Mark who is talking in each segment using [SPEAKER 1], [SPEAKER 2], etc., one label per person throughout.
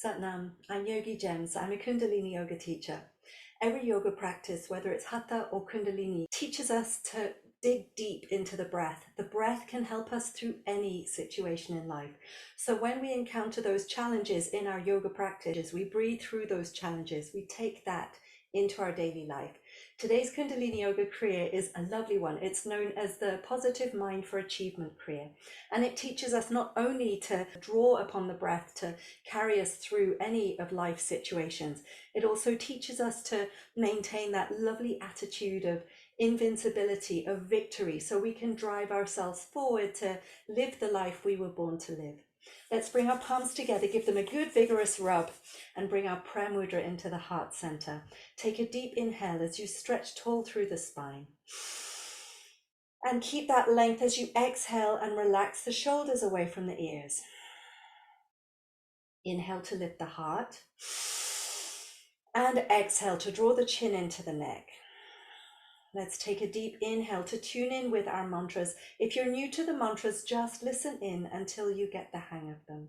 [SPEAKER 1] Satnam, I'm Yogigems. I'm a Kundalini yoga teacher. Every yoga practice, whether it's Hatha or Kundalini, teaches us to dig deep into the breath. The breath can help us through any situation in life. So when we encounter those challenges in our yoga practice, we breathe through those challenges. We take that into our daily life. Today's Kundalini Yoga Kriya is a lovely one. It's known as the Positive Mind for Achievement Kriya. And it teaches us not only to draw upon the breath to carry us through any of life situations, it also teaches us to maintain that lovely attitude of invincibility, of victory, so we can drive ourselves forward to live the life we were born to live. Let's bring our palms together, give them a good vigorous rub, and bring our prayer mudra into the heart center. Take a deep inhale as you stretch tall through the spine. And keep that length as you exhale and relax the shoulders away from the ears. Inhale to lift the heart. And exhale to draw the chin into the neck. Let's take a deep inhale to tune in with our mantras. If you're new to the mantras, just listen in until you get the hang of them.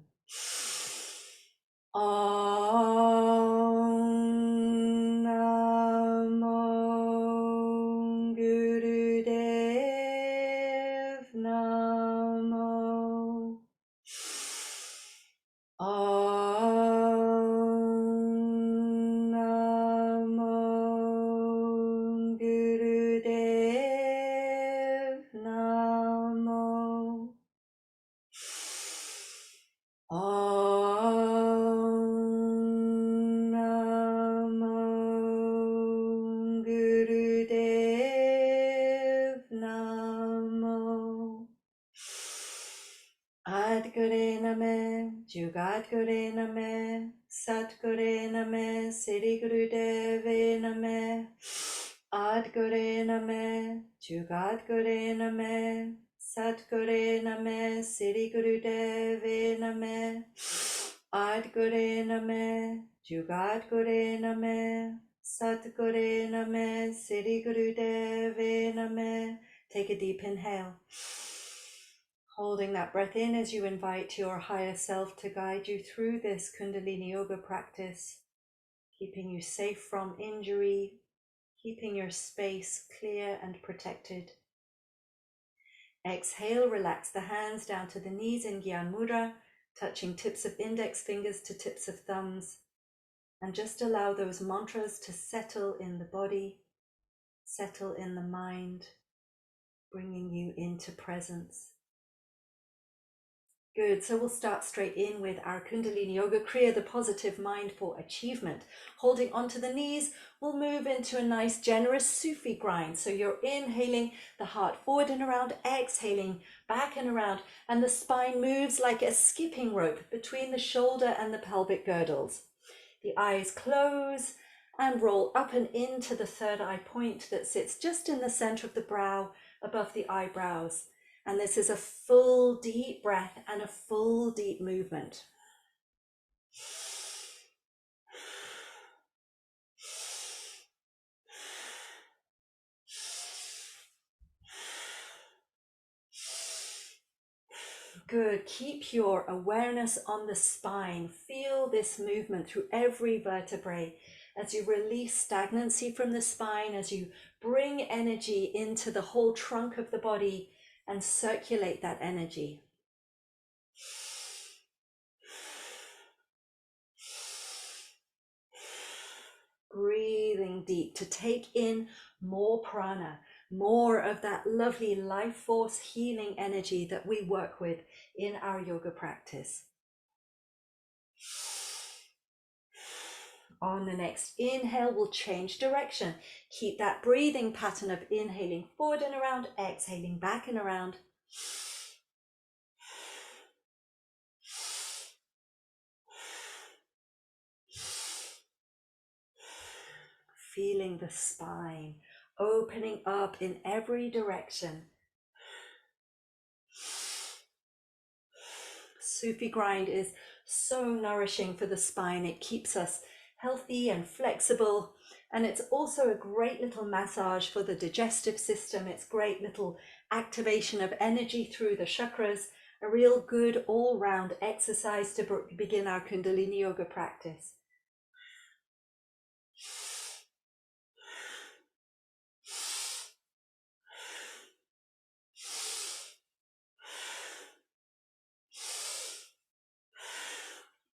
[SPEAKER 1] Om Namo Gurudev Namo. Om Namo Gurudev Namo. Om Namo Gurudev Namo. Adgure Name, Jugadgure Name, Satgure Name, Sri Gurudeve Name. Adgure Name, Jugadgure Name, Satgure Name, Sri Gurudeve Name. Adgure Name, Jugadgure Name, Satgure Name, Sri Gurudeve Name. Take a deep inhale. Holding that breath in as you invite your higher self to guide you through this Kundalini yoga practice, keeping you safe from injury, keeping your space clear and protected. Exhale, relax the hands down to the knees in Gyan Mudra, touching tips of index fingers to tips of thumbs, and just allow those mantras to settle in the body, settle in the mind, bringing you into presence. Good, so we'll start straight in with our Kundalini Yoga Kriya, the positive mind for achievement. Holding onto the knees, we'll move into a nice generous Sufi grind. So you're inhaling the heart forward and around, exhaling back and around, and the spine moves like a skipping rope between the shoulder and the pelvic girdles. The eyes close and roll up and into the third eye point that sits just in the center of the brow above the eyebrows. And this is a full deep breath and a full deep movement. Good, keep your awareness on the spine. Feel this movement through every vertebrae as you release stagnancy from the spine, as you bring energy into the whole trunk of the body and circulate that energy. Breathing deep to take in more prana, more of that lovely life force healing energy that we work with in our yoga practice. On the next inhale, we'll change direction. Keep that breathing pattern of inhaling forward and around, exhaling back and around. Feeling the spine opening up in every direction. Sufi grind is so nourishing for the spine. It keeps us healthy and flexible, and it's also a great little massage for the digestive system. It's great little activation of energy through the chakras, a real good all-round exercise to begin our Kundalini yoga practice.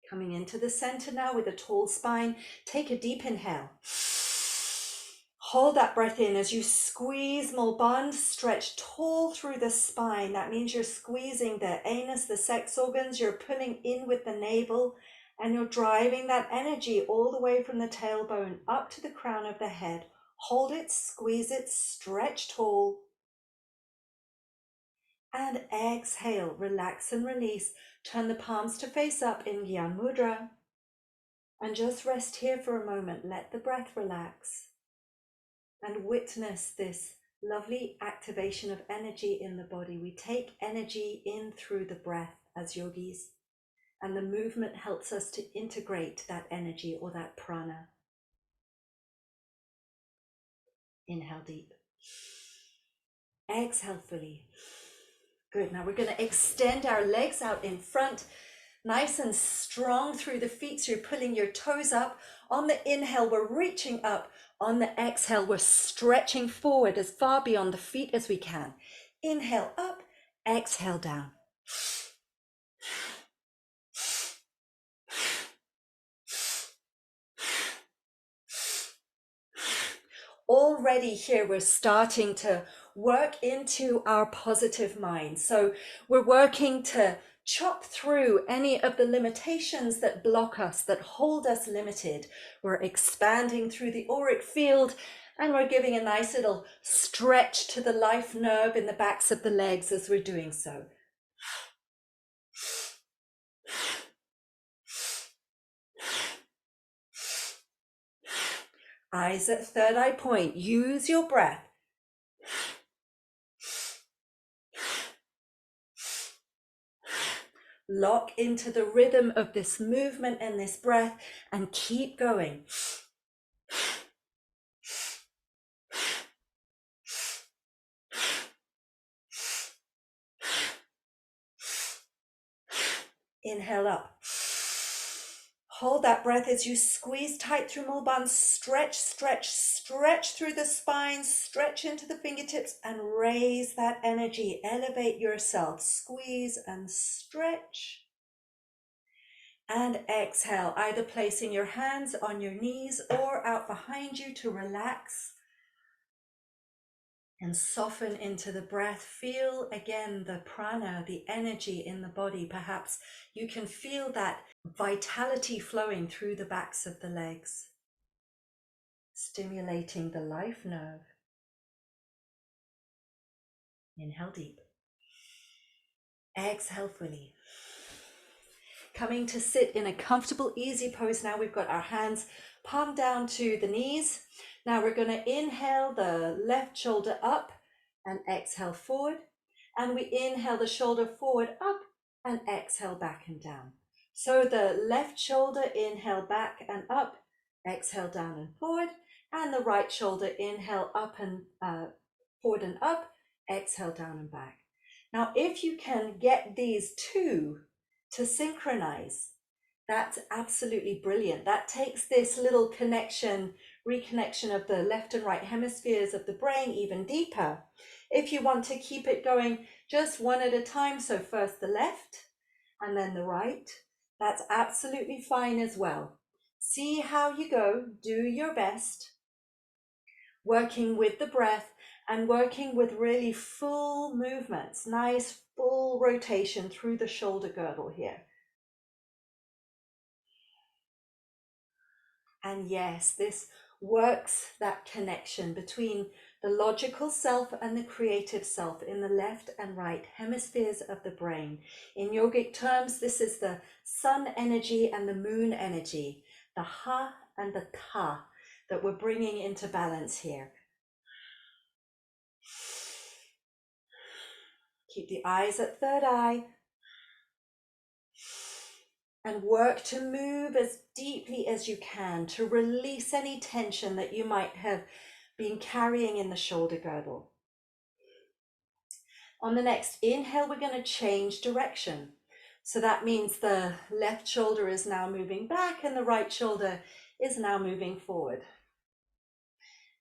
[SPEAKER 1] Coming into the center now with a tall spine, take a deep inhale. Hold that breath in as you squeeze Mulband, stretch tall through the spine. That means you're squeezing the anus, the sex organs, you're pulling in with the navel, and you're driving that energy all the way from the tailbone up to the crown of the head. Hold it, squeeze it, stretch tall. And exhale, relax and release. Turn the palms to face up in Gyan Mudra. And just rest here for a moment. Let the breath relax. And witness this lovely activation of energy in the body. We take energy in through the breath as yogis, and the movement helps us to integrate that energy or that prana. Inhale deep. Exhale fully. Good. Now we're going to extend our legs out in front, nice and strong through the feet. So you're pulling your toes up. On the inhale, we're reaching up. On the exhale, we're stretching forward as far beyond the feet as we can. Inhale up, exhale down. Already here, we're starting to work into our positive mind. So we're working to chop through any of the limitations that block us, that hold us limited. We're expanding through the auric field, and we're giving a nice little stretch to the life nerve in the backs of the legs as we're doing so. Eyes at third eye point. Use your breath. Lock into the rhythm of this movement and this breath and keep going. Inhale up. Hold that breath as you squeeze tight through Mulband. Stretch, stretch, stretch through the spine. Stretch into the fingertips and raise that energy. Elevate yourself. Squeeze and stretch. And exhale, either placing your hands on your knees or out behind you to relax and soften into the breath. Feel again the prana, the energy in the body. Perhaps you can feel that vitality flowing through the backs of the legs, stimulating the life nerve. Inhale deep. Exhale fully. Coming to sit in a comfortable, easy pose now. We've got our hands palm down to the knees. Now we're going to inhale the left shoulder up and exhale forward. And we inhale the shoulder forward up and exhale back and down. So the left shoulder, inhale back and up, exhale down and forward. And the right shoulder, inhale up and forward and up, exhale down and back. Now, if you can get these two to synchronize, that's absolutely brilliant. That takes this little connection, reconnection of the left and right hemispheres of the brain even deeper. If you want to keep it going just one at a time, so first the left and then the right, that's absolutely fine as well. See how you go, do your best, working with the breath and working with really full movements, nice full rotation through the shoulder girdle here. And yes, this works that connection between the logical self and the creative self in the left and right hemispheres of the brain. In yogic terms, this is the sun energy and the moon energy, the ha and the ta that we're bringing into balance here. Keep the eyes at third eye and work to move as deeply as you can to release any tension that you might have been carrying in the shoulder girdle. On the next inhale, we're going to change direction. So that means the left shoulder is now moving back and the right shoulder is now moving forward.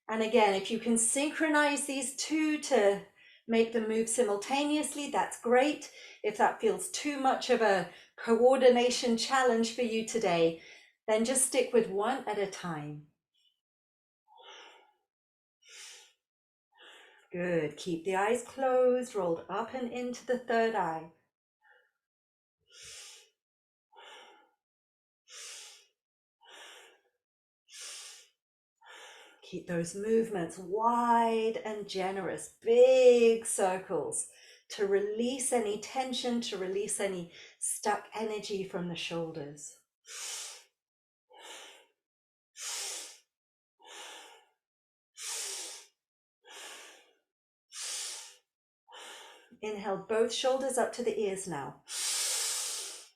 [SPEAKER 1] And again, if you can synchronize these two to make them move simultaneously, that's great. If that feels too much of a coordination challenge for you today, then just stick with one at a time. Good. Keep the eyes closed, rolled up and into the third eye. Keep those movements wide and generous, big circles to release any tension, to release any stuck energy from the shoulders. Inhale both shoulders up to the ears now.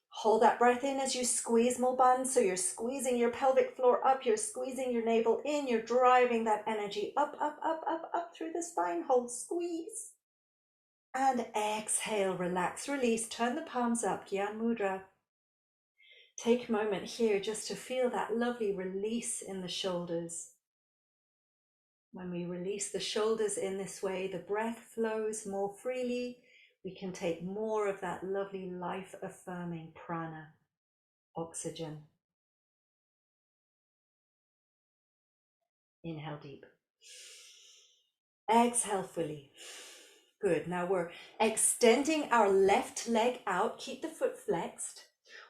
[SPEAKER 1] Hold that breath in as you squeeze more buns. So you're squeezing your pelvic floor up, you're squeezing your navel in, you're driving that energy up, up, up, up, up through the spine. Hold, squeeze. And exhale, relax, release, turn the palms up, Gyan Mudra. Take a moment here just to feel that lovely release in the shoulders. When we release the shoulders in this way, the breath flows more freely. We can take more of that lovely life-affirming prana, oxygen. Inhale deep. Exhale fully. Good. Now we're extending our left leg out. Keep the foot flexed.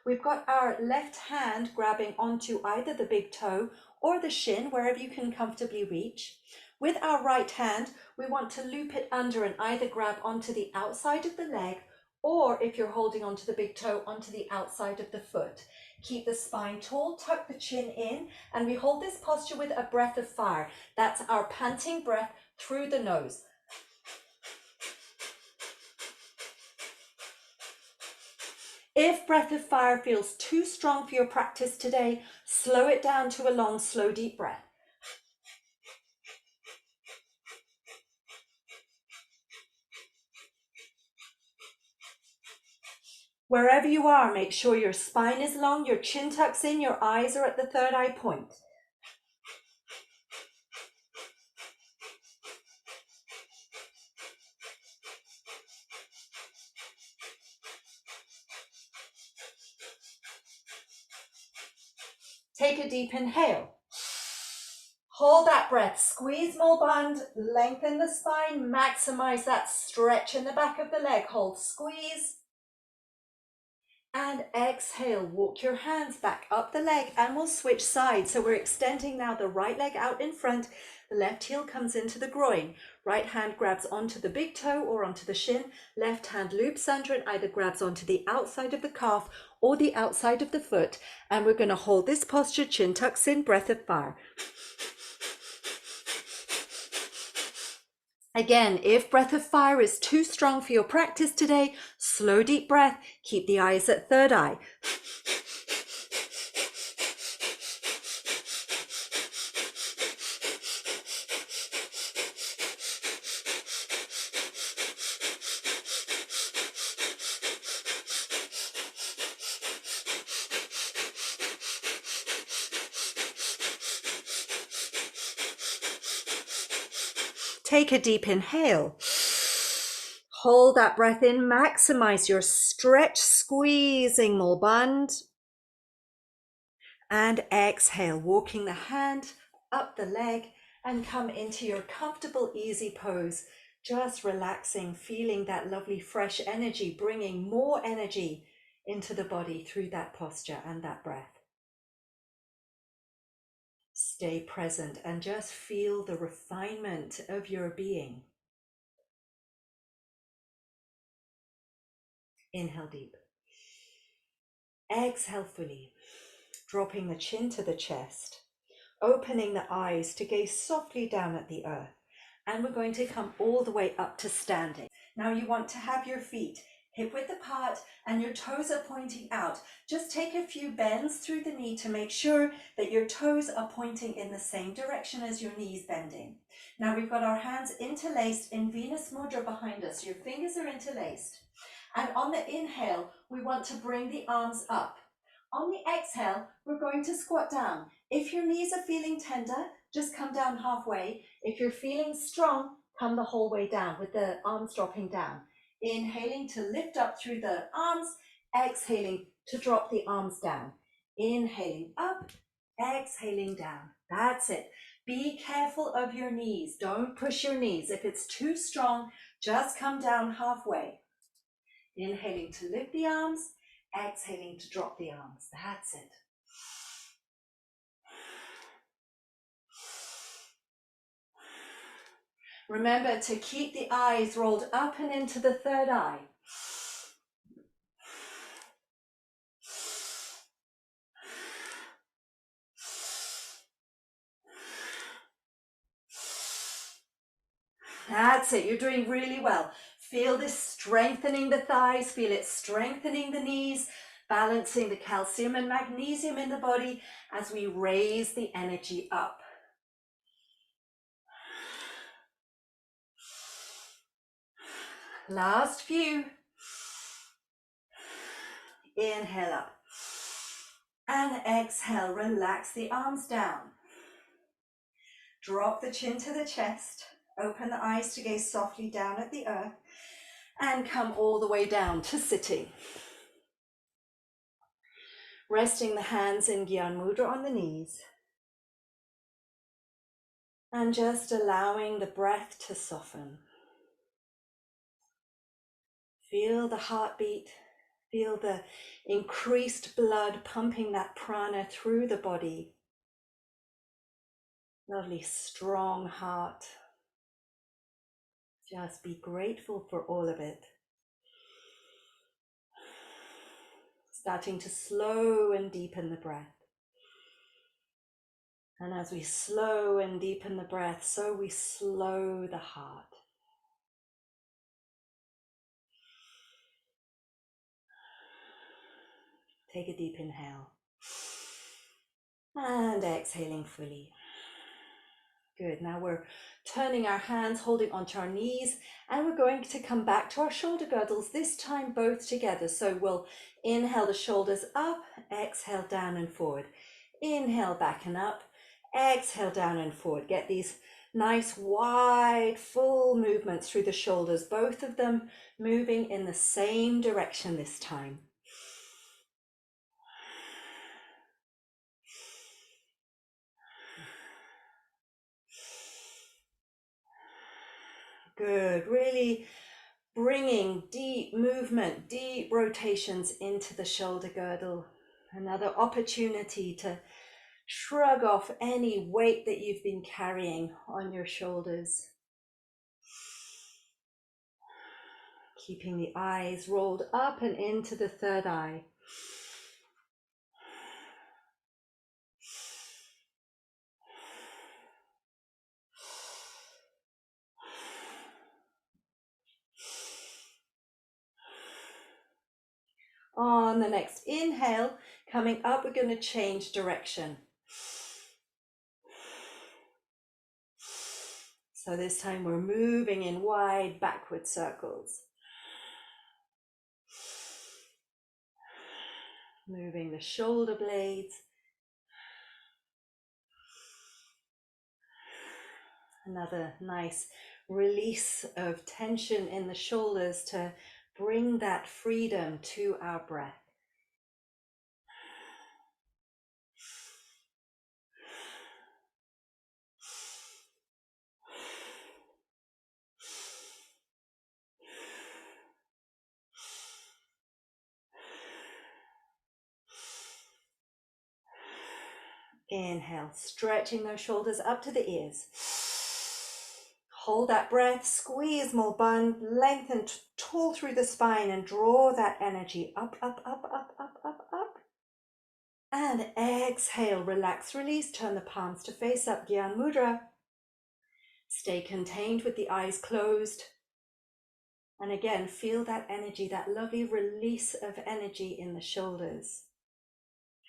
[SPEAKER 1] We've got our left hand grabbing onto either the big toe or the shin, wherever you can comfortably reach. With our right hand, we want to loop it under and either grab onto the outside of the leg, or if you're holding onto the big toe, onto the outside of the foot. Keep the spine tall, tuck the chin in, and we hold this posture with a breath of fire. That's our panting breath through the nose. If breath of fire feels too strong for your practice today, slow it down to a long, slow, deep breath. Wherever you are, make sure your spine is long, your chin tucks in, your eyes are at the third eye point. Take a deep inhale. Hold that breath, squeeze more band, lengthen the spine, maximize that stretch in the back of the leg. Hold, squeeze. And exhale, walk your hands back up the leg and we'll switch sides. So we're extending now the right leg out in front. The left heel comes into the groin. Right hand grabs onto the big toe or onto the shin. Left hand loops under and either grabs onto the outside of the calf or the outside of the foot. And we're going to hold this posture, chin tucks in, breath of fire. Again, if breath of fire is too strong for your practice today, slow deep breath, keep the eyes at third eye. Take a deep inhale. Hold that breath in, maximize your stretch, squeezing more band. And exhale, walking the hand up the leg and come into your comfortable, easy pose. Just relaxing, feeling that lovely fresh energy, bringing more energy into the body through that posture and that breath. Stay present and just feel the refinement of your being. Inhale deep. Exhale fully, dropping the chin to the chest, opening the eyes to gaze softly down at the earth. And we're going to come all the way up to standing. Now you want to have your feet hip width apart, and your toes are pointing out. Just take a few bends through the knee to make sure that your toes are pointing in the same direction as your knees bending. Now we've got our hands interlaced in Venus Mudra behind us. Your fingers are interlaced. And on the inhale, we want to bring the arms up. On the exhale, we're going to squat down. If your knees are feeling tender, just come down halfway. If you're feeling strong, come the whole way down with the arms dropping down. Inhaling to lift up through the arms, exhaling to drop the arms down. Inhaling up, exhaling down. That's it. Be careful of your knees. Don't push your knees. If it's too strong, just come down halfway. Inhaling to lift the arms, exhaling to drop the arms. That's it. Remember to keep the eyes rolled up and into the third eye. That's it. You're doing really well. Feel this strengthening the thighs. Feel it strengthening the knees, balancing the calcium and magnesium in the body as we raise the energy up. Last few. Inhale up. And exhale, relax the arms down. Drop the chin to the chest. Open the eyes to gaze softly down at the earth. And come all the way down to sitting. Resting the hands in Gyan Mudra on the knees. And just allowing the breath to soften. Feel the heartbeat. Feel the increased blood pumping that prana through the body. Lovely strong heart. Just be grateful for all of it. Starting to slow and deepen the breath. And as we slow and deepen the breath, so we slow the heart. Take a deep inhale. And exhaling fully. Good. Now we're turning our hands, holding onto our knees, and we're going to come back to our shoulder girdles, this time both together. So we'll inhale the shoulders up, exhale down and forward. Inhale back and up, exhale down and forward. Get these nice wide, full movements through the shoulders, both of them moving in the same direction this time. Good. Really bringing deep movement, deep rotations into the shoulder girdle. Another opportunity to shrug off any weight that you've been carrying on your shoulders. Keeping the eyes rolled up and into the third eye. On the next inhale, coming up, we're going to change direction. So this time we're moving in wide backward circles. Moving the shoulder blades. Another nice release of tension in the shoulders to bring that freedom to our breath. Inhale, stretching those shoulders up to the ears. Hold that breath, squeeze more bone, lengthen tall through the spine and draw that energy up, up, up, up, up, up, up. And exhale, relax, release, turn the palms to face up, Gyan Mudra. Stay contained with the eyes closed. And again, feel that energy, that lovely release of energy in the shoulders.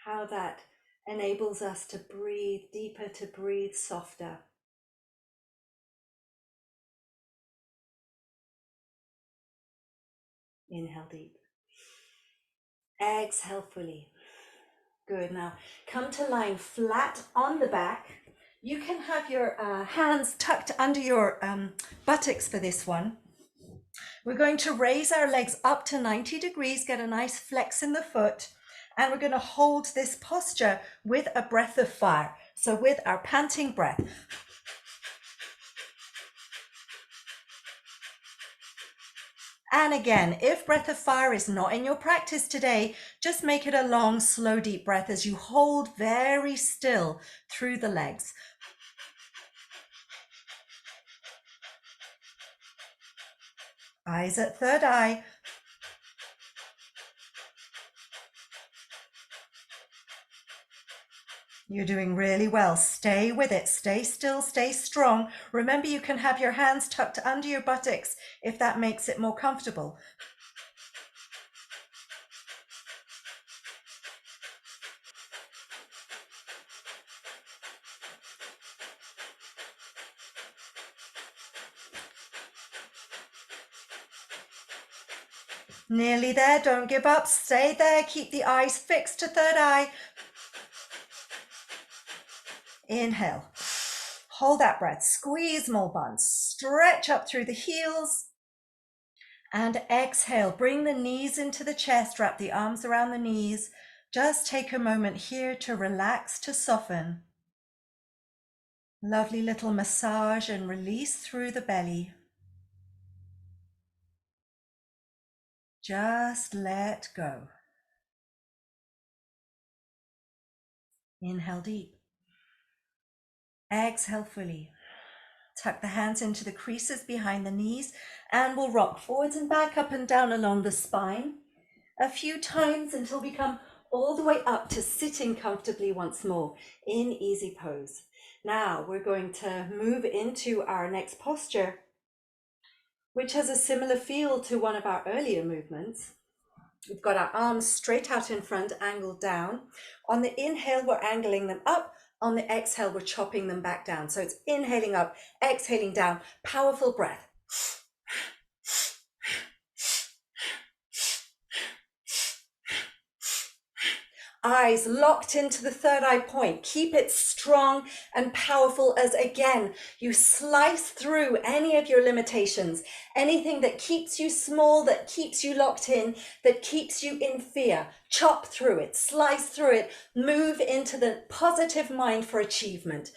[SPEAKER 1] How that enables us to breathe deeper, to breathe softer. Inhale deep. Exhale fully. Good. Now come to lying flat on the back. You can have your hands tucked under your buttocks for this one. We're going to raise our legs up to 90 degrees, get a nice flex in the foot, and we're going to hold this posture with a breath of fire. So with our panting breath. And again, if breath of fire is not in your practice today, just make it a long, slow, deep breath as you hold very still through the legs. Eyes at third eye. You're doing really well. Stay with it. Stay still, stay strong. Remember, you can have your hands tucked under your buttocks if that makes it more comfortable. Nearly there. Don't give up. Stay there. Keep the eyes fixed to third eye. Inhale. Hold that breath. Squeeze more buns. Stretch up through the heels. And exhale. Bring the knees into the chest. Wrap the arms around the knees. Just take a moment here to relax, to soften. Lovely little massage and release through the belly. Just let go. Inhale deep. Exhale fully. Tuck the hands into the creases behind the knees and we'll rock forwards and back, up and down along the spine a few times until we come all the way up to sitting comfortably once more in easy pose. Now we're going to move into our next posture, which has a similar feel to one of our earlier movements. We've got our arms straight out in front, angled down. On the inhale, we're angling them up. On the exhale, we're chopping them back down. So it's inhaling up, exhaling down. Powerful breath. Eyes locked into the third eye point. Keep it strong and powerful as, again, you slice through any of your limitations, anything that keeps you small, that keeps you locked in, that keeps you in fear. Chop through it, slice through it, move into the positive mind for achievement.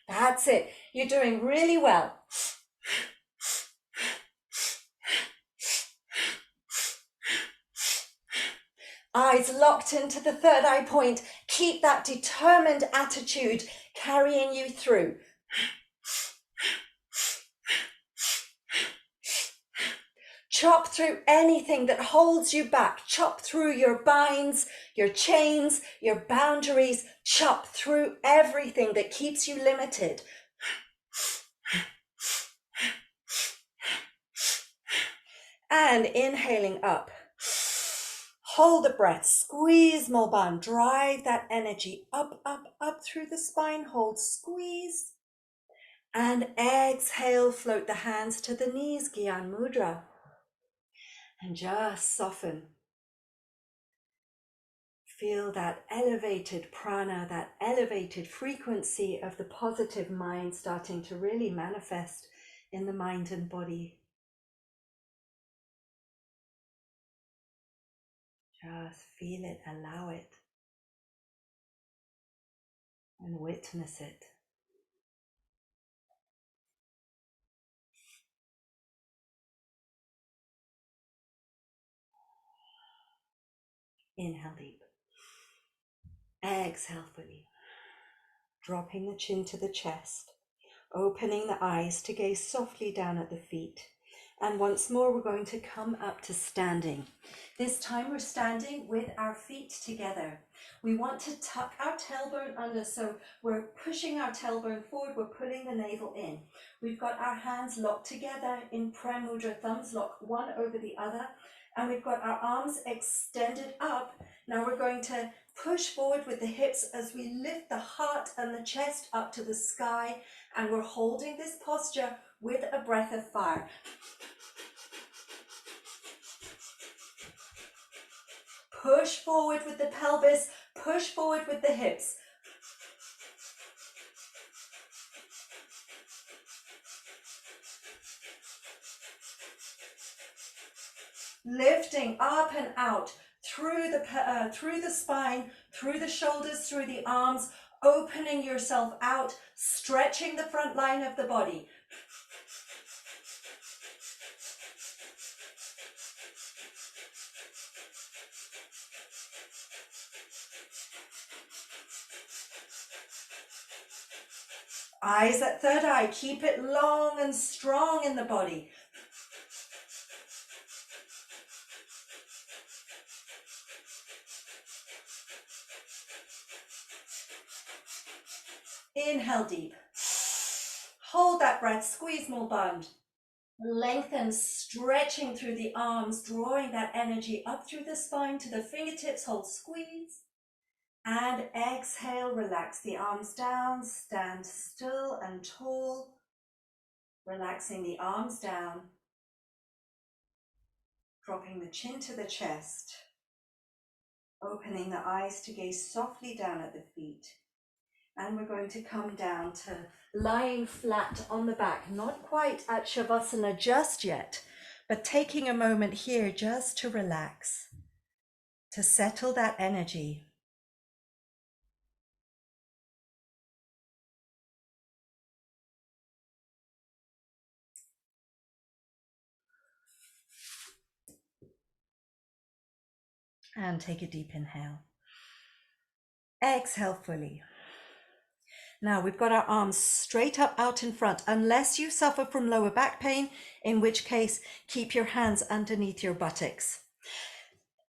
[SPEAKER 1] That's it. You're doing really well. Eyes locked into the third eye point. Keep that determined attitude carrying you through. Chop through anything that holds you back. Chop through your binds, your chains, your boundaries. Chop through everything that keeps you limited. And inhaling up. Hold the breath, squeeze more bun, drive that energy up, up, up through the spine, hold, squeeze. And exhale, float the hands to the knees, Gyan Mudra. And just soften. Feel that elevated prana, that elevated frequency of the positive mind starting to really manifest in the mind and body. Just feel it, allow it, and witness it. Inhale deep. Exhale fully. Dropping the chin to the chest, opening the eyes to gaze softly down at the feet. And once more, we're going to come up to standing. This time we're standing with our feet together. We want to tuck our tailbone under, so we're pushing our tailbone forward, we're pulling the navel in. We've got our hands locked together in Prem Mudra, thumbs locked one over the other, and we've got our arms extended up. Now we're going to push forward with the hips as we lift the heart and the chest up to the sky, and we're holding this posture with a breath of fire. Push forward with the pelvis, push forward with the hips. Lifting up and out through the spine, through the shoulders, through the arms, opening yourself out, stretching the front line of the body. Eyes at third eye, keep it long and strong in the body. Inhale deep. Hold that breath, squeeze more bund. Lengthen, stretching through the arms, drawing that energy up through the spine to the fingertips, hold, squeeze. And exhale, relax the arms down, stand still and tall. Relaxing the arms down. Dropping the chin to the chest. Opening the eyes to gaze softly down at the feet. And we're going to come down to lying flat on the back, not quite at shavasana just yet, but taking a moment here just to relax, to settle that energy. And take a deep inhale. Exhale fully. Now we've got our arms straight up out in front, unless you suffer from lower back pain, in which case keep your hands underneath your buttocks.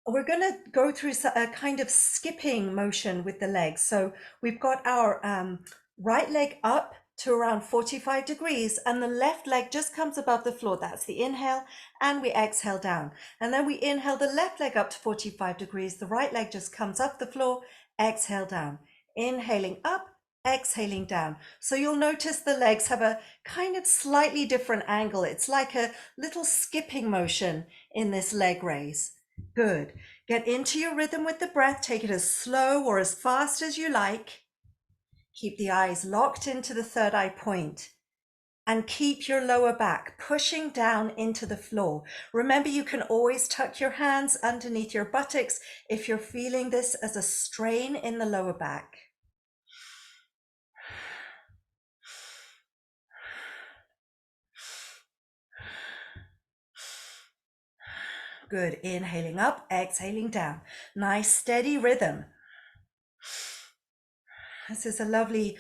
[SPEAKER 1] We're going to go through a kind of skipping motion with the legs. So we've got our right leg up to around 45 degrees and the left leg just comes above the floor. That's the inhale, and we exhale down. And then we inhale the left leg up to 45 degrees. The right leg just comes up the floor, exhale down. Inhaling up, exhaling down. So you'll notice the legs have a kind of slightly different angle. It's like a little skipping motion in this leg raise. Good. Get into your rhythm with the breath. Take it as slow or as fast as you like. Keep the eyes locked into the third eye point and keep your lower back pushing down into the floor. Remember, you can always tuck your hands underneath your buttocks if you're feeling this as a strain in the lower back. Good. Inhaling up, exhaling down. Nice steady rhythm. This is a lovely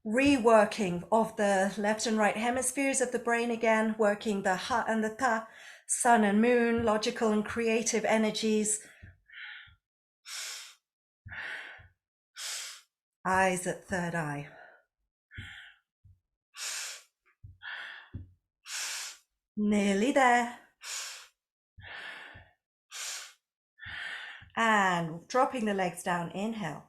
[SPEAKER 1] reworking of the left and right hemispheres of the brain again, working the ha and the ta, sun and moon, logical and creative energies. Eyes at third eye. Nearly there. And dropping the legs down, inhale.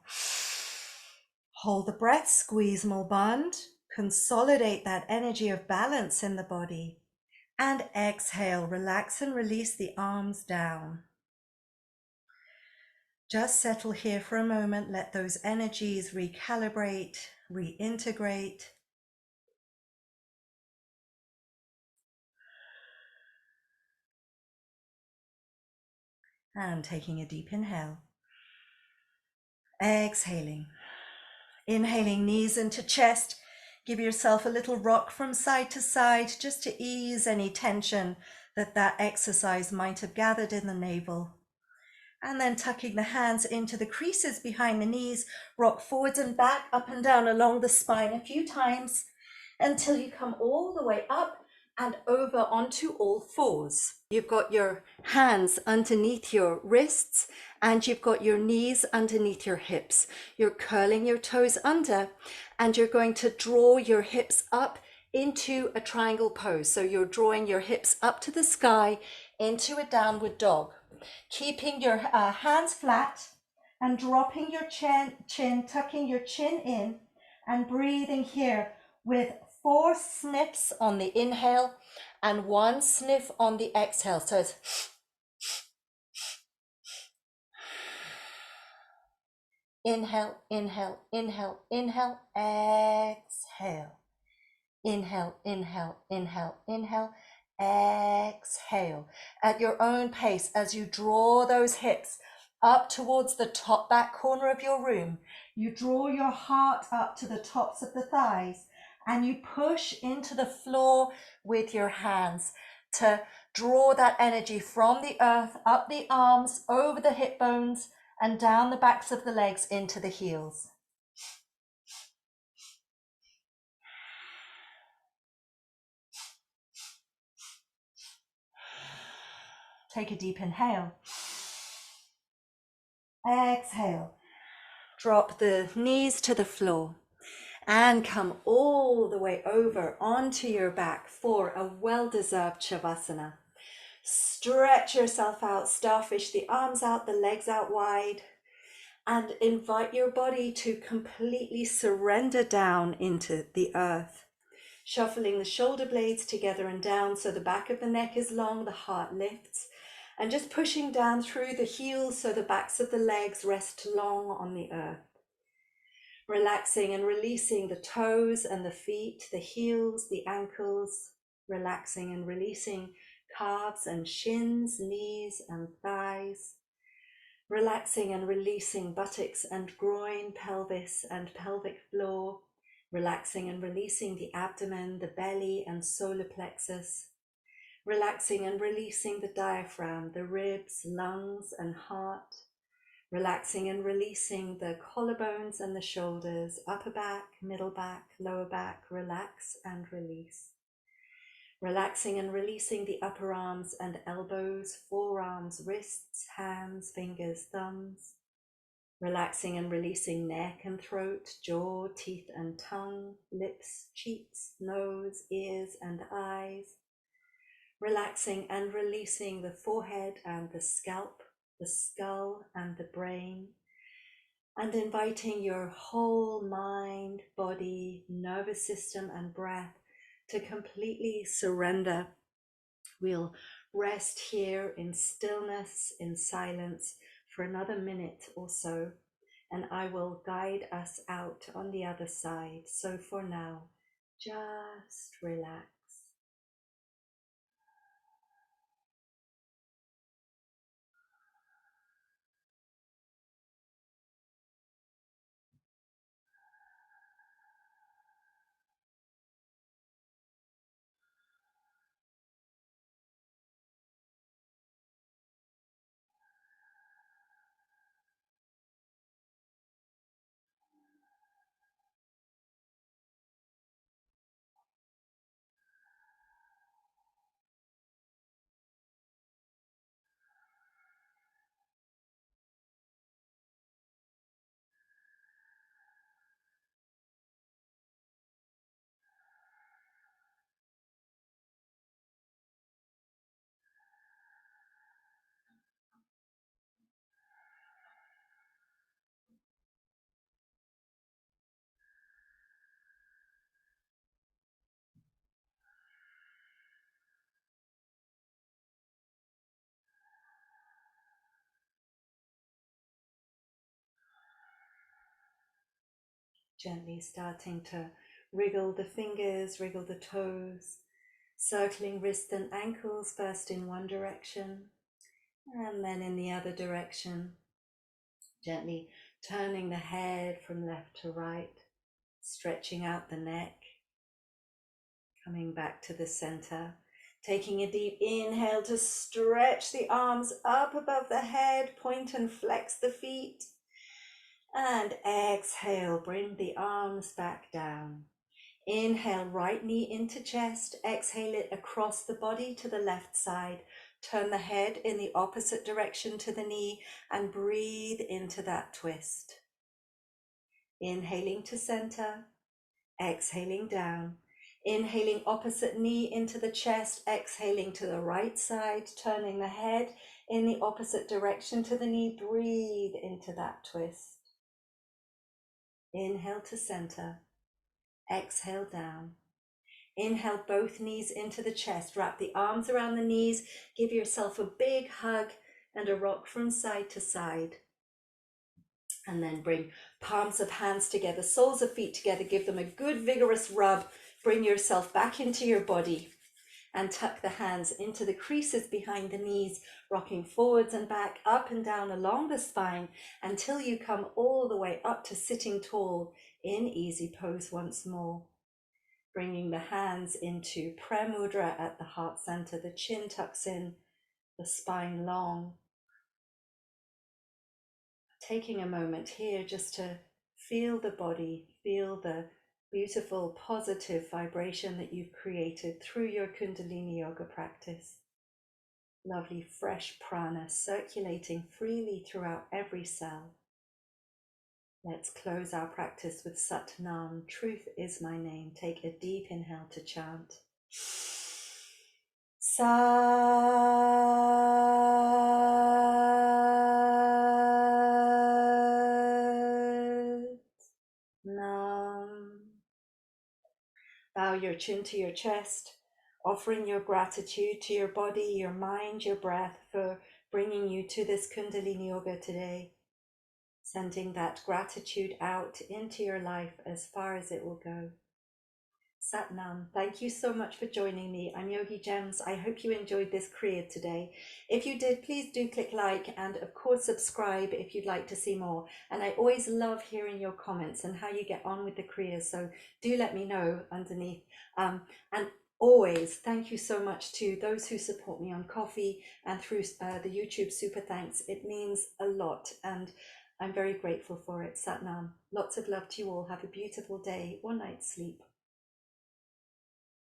[SPEAKER 1] Hold the breath, squeeze more bund, consolidate that energy of balance in the body. And exhale, relax and release the arms down. Just settle here for a moment, let those energies recalibrate, reintegrate. And taking a deep inhale. Exhaling. Inhaling, knees into chest. Give yourself a little rock from side to side just to ease any tension that exercise might have gathered in the navel. And then tucking the hands into the creases behind the knees, rock forwards and back, up and down along the spine a few times until you come all the way up and over onto all fours. You've got your hands underneath your wrists and you've got your knees underneath your hips. You're curling your toes under and you're going to draw your hips up into a triangle pose. So you're drawing your hips up to the sky into a downward dog, keeping your hands flat and dropping your chin, tucking your chin in and breathing here with 4 sniffs on the inhale and 1 sniff on the exhale. So it's inhale, inhale, inhale, inhale, exhale. Inhale, inhale, inhale, inhale, exhale. At your own pace, as you draw those hips up towards the top back corner of your room, you draw your heart up to the tops of the thighs and you push into the floor with your hands to draw that energy from the earth, up the arms, over the hip bones, and down the backs of the legs into the heels. Take a deep inhale. Exhale. Drop the knees to the floor and come all the way over onto your back for a well-deserved shavasana. Stretch yourself out, starfish, the arms out, the legs out wide, and invite your body to completely surrender down into the earth. Shuffling the shoulder blades together and down so the back of the neck is long, the heart lifts, and just pushing down through the heels so the backs of the legs rest long on the earth. Relaxing and releasing the toes and the feet, the heels, the ankles, relaxing and releasing calves and shins, knees and thighs, relaxing and releasing buttocks and groin, pelvis and pelvic floor, relaxing and releasing the abdomen, the belly and solar plexus, relaxing and releasing the diaphragm, the ribs, lungs and heart, relaxing and releasing the collarbones and the shoulders, upper back, middle back, lower back, relax and release. Relaxing and releasing the upper arms and elbows, forearms, wrists, hands, fingers, thumbs. Relaxing and releasing neck and throat, jaw, teeth and tongue, lips, cheeks, nose, ears and eyes. Relaxing and releasing the forehead and the scalp, the skull and the brain, and inviting your whole mind, body, nervous system and breath to completely surrender. We'll rest here in stillness, in silence for another minute or so, and I will guide us out on the other side. So for now, just relax. Gently starting to wriggle the fingers, wriggle the toes, circling wrists and ankles first in one direction and then in the other direction. Gently turning the head from left to right, stretching out the neck, coming back to the center. Taking a deep inhale to stretch the arms up above the head, point and flex the feet. And exhale, bring the arms back down. Inhale, right knee into chest. Exhale it across the body to the left side. Turn the head in the opposite direction to the knee and breathe into that twist. Inhaling to center, exhaling down. Inhaling opposite knee into the chest, exhaling to the right side, turning the head in the opposite direction to the knee. Breathe into that twist. Inhale to center, exhale down. Inhale both knees into the chest, wrap the arms around the knees, give yourself a big hug and a rock from side to side. And then bring palms of hands together, soles of feet together, give them a good vigorous rub. Bring yourself back into your body and tuck the hands into the creases behind the knees, rocking forwards and back, up and down along the spine until you come all the way up to sitting tall in easy pose once more. Bringing the hands into prayer mudra at the heart center, the chin tucks in, the spine long. Taking a moment here just to feel the body, feel the beautiful positive vibration that you've created through your Kundalini yoga practice. Lovely fresh prana circulating freely throughout every cell. Let's close our practice with Sat Nam, truth is my name. Take a deep inhale to chant. Sat Nam. Bow your chin to your chest, offering your gratitude to your body, your mind, your breath for bringing you to this Kundalini Yoga today. Sending that gratitude out into your life as far as it will go. Sat Nam, thank you so much for joining me. I'm Yogigems. I hope you enjoyed this Kriya today. If you did, please do click like and of course subscribe if you'd like to see more. And I always love hearing your comments and how you get on with the Kriya. So do let me know underneath. And always thank you so much to those who support me on Coffee and through the YouTube Super Thanks. It means a lot and I'm very grateful for it. Sat Nam. Lots of love to you all. Have a beautiful day or night's sleep.